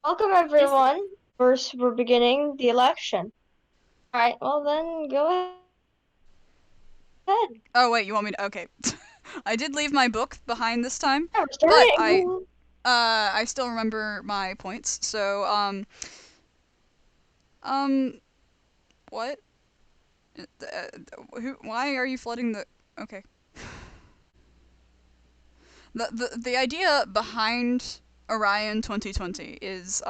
Welcome everyone. First, we're beginning the election. Alright, well then, go ahead. Oh wait, you want me to? Okay. I did leave my book behind this time, Yeah, we're but starting. I still remember my points. So um what? Why are you flooding the? Okay. The idea behind Orion 2020 is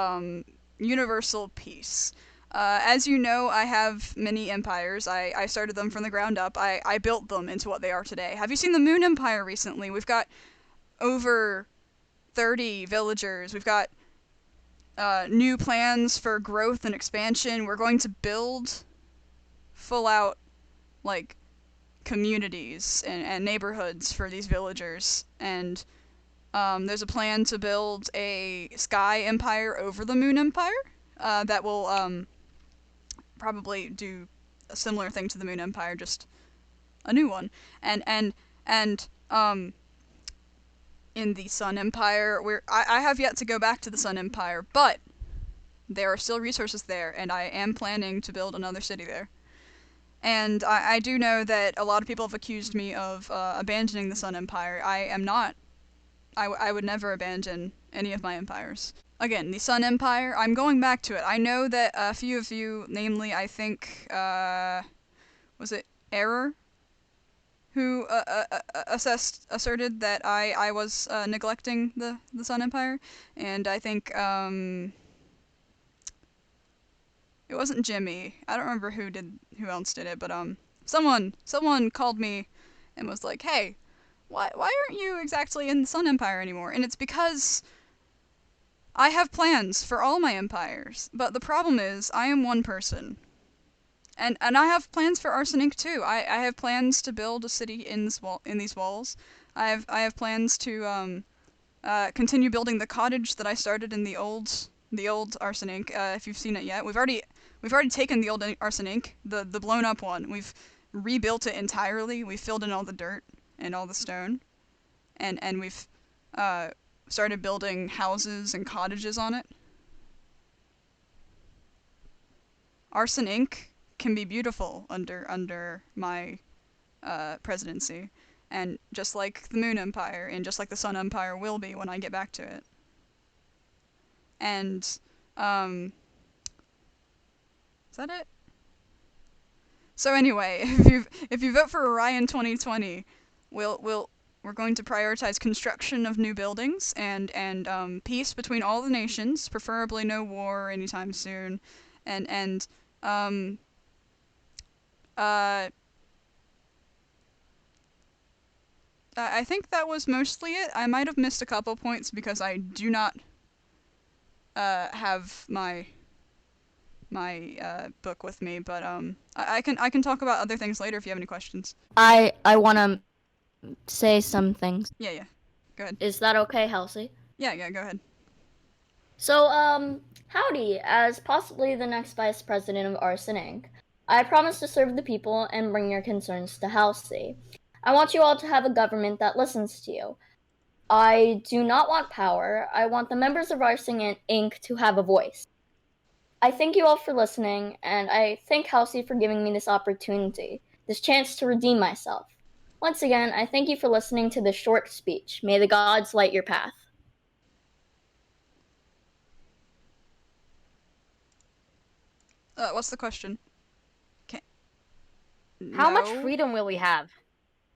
universal peace. As you know, I have many empires. I started them from the ground up. I built them into what they are today. Have you seen the Moon Empire recently? We've got over 30 villagers. We've got new plans for growth and expansion. We're going to build full out, like, communities and neighborhoods for these villagers. And there's a plan to build a sky empire over the moon empire that will probably do a similar thing to the moon empire, just a new one. And in the sun empire, I have yet to go back to the sun empire, but there are still resources there, and I am planning to build another city there. And I do know that a lot of people have accused me of abandoning the Sun Empire. I am not. I would never abandon any of my empires. Again, the Sun Empire, I'm going back to it. I know that a few of you, namely, I think, was it Error, who asserted that I was neglecting the Sun Empire, and I think it wasn't Jimmy. I don't remember who else did it, but someone called me and was like, "Hey, why aren't you exactly in the Sun Empire anymore?" And it's because I have plans for all my empires, but the problem is I am one person. And I have plans for Arson Inc. too. I have plans to build a city in these walls. I have plans to continue building the cottage that I started in the old Arson Inc. If you've seen it yet, we've already taken the old Arson Inc. the blown up one. We've rebuilt it entirely. We filled in all the dirt and all the stone, and we've uh, started building houses and cottages on it. Arson Inc. can be beautiful under my presidency, and just like the Moon Empire and just like the Sun Empire will be when I get back to it. And um, is that it? So anyway, if you vote for Orion 2020, we're going to prioritize construction of new buildings and peace between all the nations, preferably no war anytime soon, and um uh I think that was mostly it. I might have missed a couple points because I do not have my book with me, but I can talk about other things later if you have any questions. I want to say some things. Yeah, yeah. Go ahead. Is that okay, Halsey? Yeah, yeah, go ahead. So, howdy, as possibly the next vice president of Arson Inc., I promise to serve the people and bring your concerns to Halsey. I want you all to have a government that listens to you. I do not want power. I want the members of Arson Inc. to have a voice. I thank you all for listening, and I thank Halsey for giving me this opportunity, this chance to redeem myself. Once again, I thank you for listening to this short speech. May the gods light your path. What's the question? Can How much No. freedom will we have?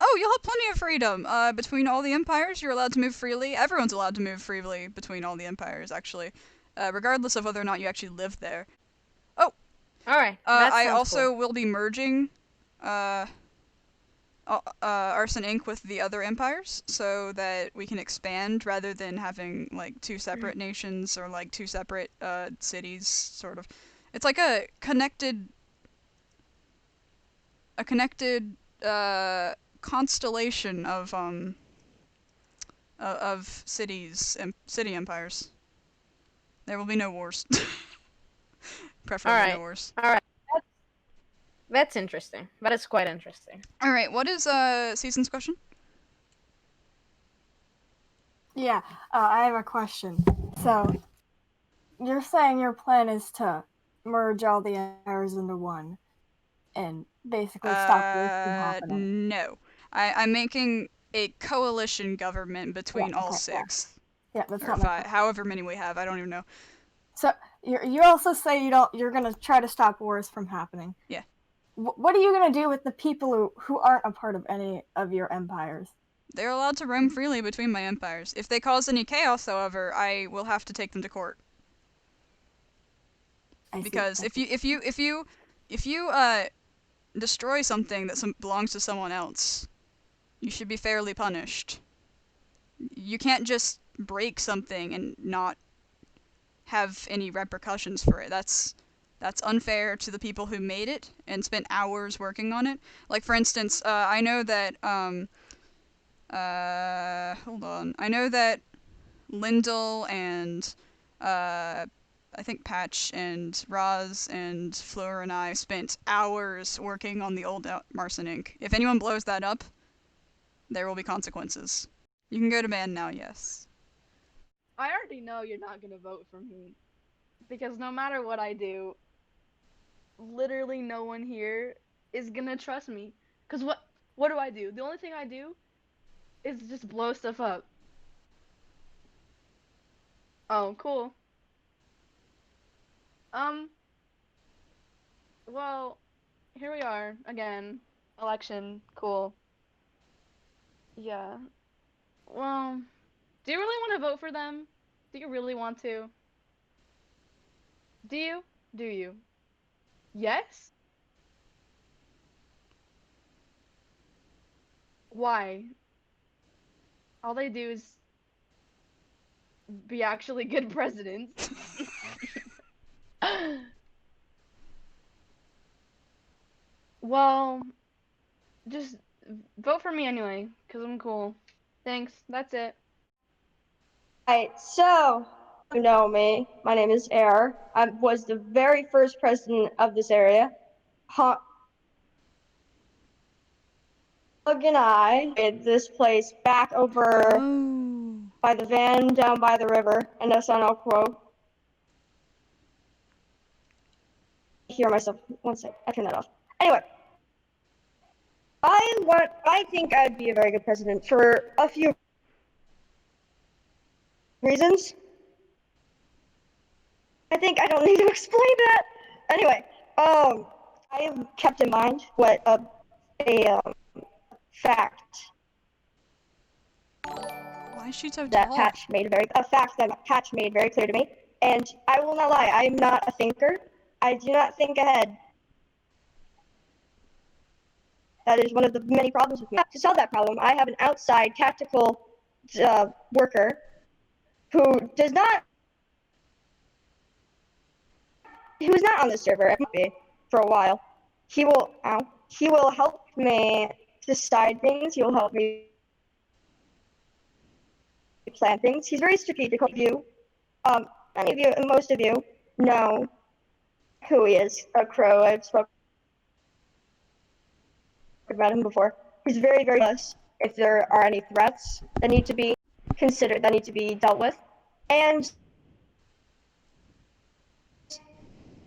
Oh, you'll have plenty of freedom. Between all the empires, you're allowed to move freely. Everyone's allowed to move freely between all the empires, actually, regardless of whether or not you actually live there. Oh, Alright, that I sounds also cool. will be merging uh, Arson Inc. with the other empires so that we can expand rather than having like two separate nations or like two separate cities, sort of. It's like a connected constellation of cities and city empires. There will be no wars. Preferably no Alright, wars. alright. That's interesting. That is quite interesting. All right, what is Season's question? Yeah, I have a question. So, you're saying your plan is to merge all the empires into one and basically stop this from happening. No. I'm making a coalition government between Yeah, all okay, yeah. 6. Yeah, that's Or not my five, question. however many we have, I don't even know. So you also say you're gonna try to stop wars from happening. Yeah. What are you gonna do with the people who aren't a part of any of your empires? They're allowed to roam freely between my empires. If they cause any chaos, however, I will have to take them to court. Because if you destroy something that belongs to someone else, you should be fairly punished. You can't just break something and not have any repercussions for it. That's unfair to the people who made it and spent hours working on it. Like, for instance, I know that hold on. I know that Lyndall and I think Patch and Roz and Fleur and I spent hours working on the old Arson Inc. If anyone blows that up, there will be consequences. You can go to band now, yes. I already know you're not gonna vote for me. Because no matter what I do, literally no one here is gonna trust me. Cause what do I do? The only thing I do is just blow stuff up. Oh, cool. Um, well, here we are again. Election, cool. Yeah. Well, do you really want to vote for them? Do you really want to? Do you? Do you? Yes? Why? All they do is be actually good presidents. Well, just vote for me anyway, because I'm cool. Thanks, that's it. Alright, so you know me. My name is Air. I was the very first president of this area. Hug and I made this place back over Oh. by the van down by the river, and that's on Elk Grove. Hear myself. One sec. I turn that off. Anyway, I think I'd be a very good president for a few reasons. I think I don't need to explain that. Anyway, I have kept in mind what a fact Why is she so that tall? Patch made very clear to me, and I will not lie. I am not a thinker. I do not think ahead. That is one of the many problems with me. To solve that problem, I have an outside tactical worker who is not on the server for a while. He will help me decide things. He will help me plan things. He's very strategic. Many of you, most of you know who he is. A crow. I've spoken about him before. He's very, very close. If there are any threats that need to be considered, that need to be dealt with, and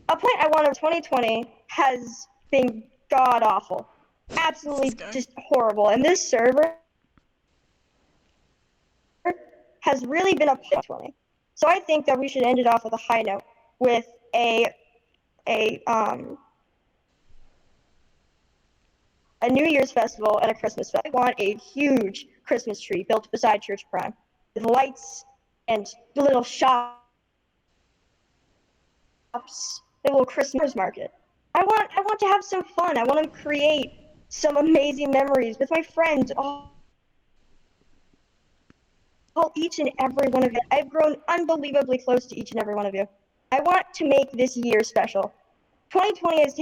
a point I want of 2020 has been god awful, absolutely just horrible, and this server has really been a 2020. So I think that we should end it off with a high note with a New Year's festival and a Christmas festival. I want a huge Christmas tree built beside Church Prime with lights and the little shops, the little Christmas market. I want to have some fun. I want to create some amazing memories with my friends. Each and every one of you. I've grown unbelievably close to each and every one of you. I want to make this year special. 2020 has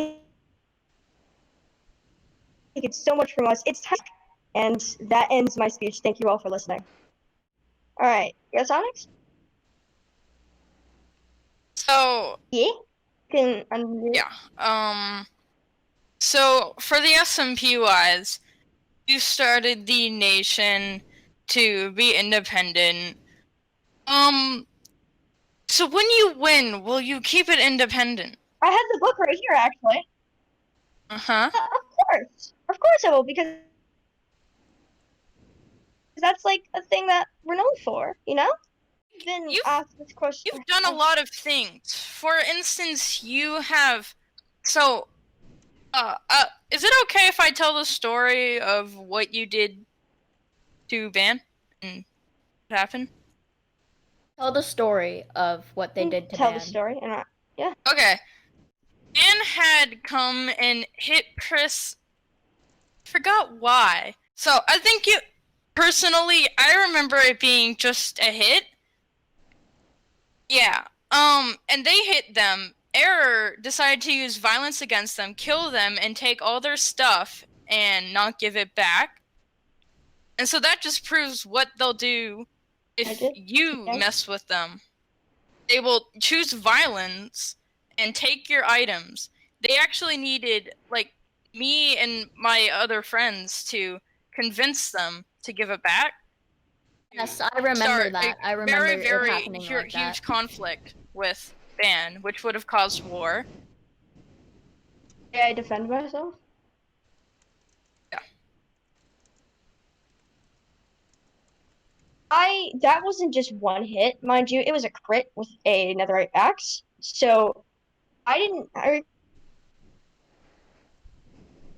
taken so much from us. It's time. And that ends my speech. Thank you all for listening. All right. Yes, Onyx? So, Yeah? Can unmute. yeah. So for the SMP wise, you started the nation to be independent. So when you win, will you keep it independent? I have the book right here, actually. Uh-huh. Of course I will, because that's like a thing that we're known for, you know? I've been asked this question. You've done a lot of things. For instance, you have... So, is it okay if I tell the story of what you did to Ban? And what happened? Tell the story of what they did to Tell Ban. the story, and yeah. Okay. Ban had come and hit Chris. I forgot why. So, I think personally, I remember it being just a hit. Yeah. And they hit them. Error decided to use violence against them, kill them, and take all their stuff and not give it back. And so that just proves what they'll do if you mess with them. They will choose violence and take your items. They actually needed, like, me and my other friends to convince them to give it back. Yes, I remember that. I remember very, very it happening like that. huge conflict with Ban, which would have caused war. Did I defend myself? Yeah. That wasn't just one hit, mind you. It was a crit with a netherite axe. So I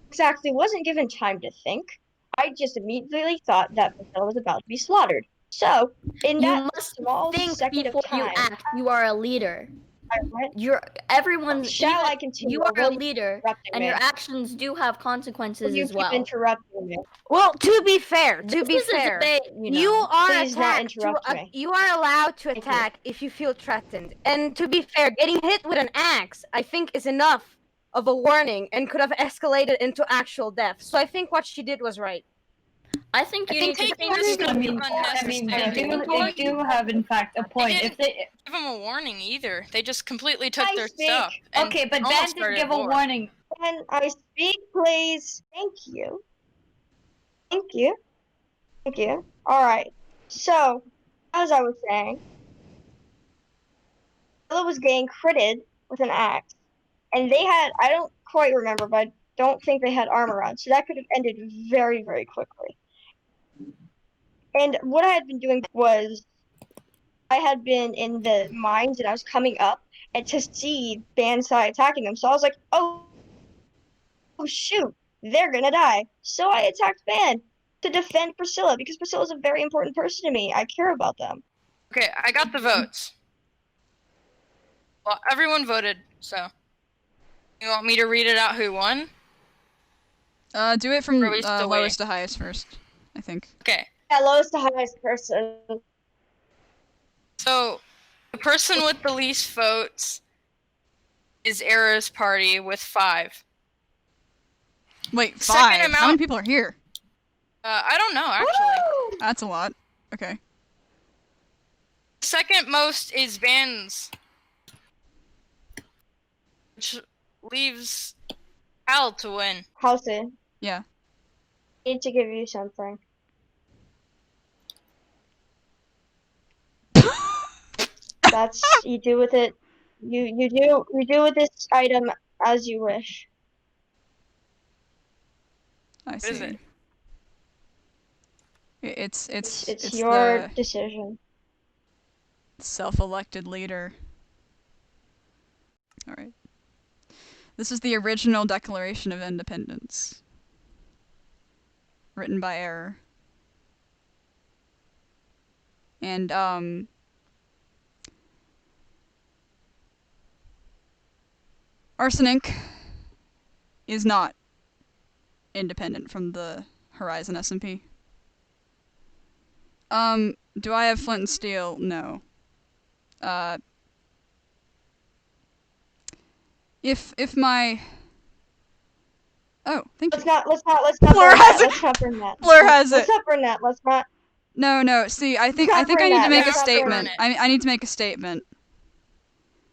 exactly wasn't given time to think. I just immediately thought that Priscilla was about to be slaughtered. So, in that small second of time, you act. You are a leader. Shall I continue? You are a leader, and your actions do have consequences as well. Keep interrupting me. Well, to be fair, you are Please not attacked. interrupt me. You are allowed to attack if you feel threatened. And to be fair, getting hit with an axe, I think, is enough of a warning and could have escalated into actual death. So I think what she did was right. I think you need to taking this I mean, they do have, in fact, a point. If they give them a warning either, they just completely took their speak. stuff. And okay, but Ben almost did started give a war. warning. Can I speak, please? Thank you. Thank you. Thank you. Alright. So, as I was saying, Priscilla was getting critted with an axe. And they had, I don't quite remember, but I don't think they had armor on. So that could have ended very, very quickly. And what I had been doing was I had been in the mines and I was coming up and to see Bansai attacking them. So I was like, oh shoot, they're gonna die. So I attacked Ban to defend Priscilla because Priscilla's a very important person to me. I care about them. Okay, I got the votes. Well, everyone voted, so. You want me to read it out who won? Do it from Released lowest to highest first, I think. Okay. Yeah, lowest to highest person. So, the person with the least votes is Era's party with 5. Wait, Second 5? How many people are here? I don't know, actually. That's a lot. Okay. Second most is Van's, which leaves Al to win. Halsey, Yeah. I need to give you something. That's you do with it. You do with this item as you wish. I see. What is it? It's your the decision. self-elected leader. All right. This is the original Declaration of Independence, written by Error. And Arson Inc. is not independent from the Horizon SMP. Do I have flint and steel? No. If my... Oh, thank you. Let's not Fleur burn has that. it! Let's not burn that. Fleur has it! Let's not burn that. Let's not. No, see, I think I need to make a statement. I need to make a statement.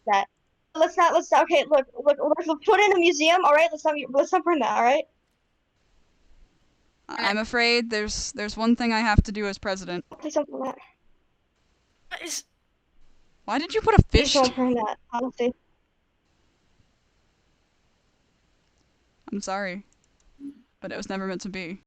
That. Let's not, okay, look, let's put it in a museum, alright? Let's not burn that, alright? I'm afraid there's one thing I have to do as president. Please don't burn that. What is... Why did you put a Please fish? don't burn that, honestly. I'm sorry, but it was never meant to be.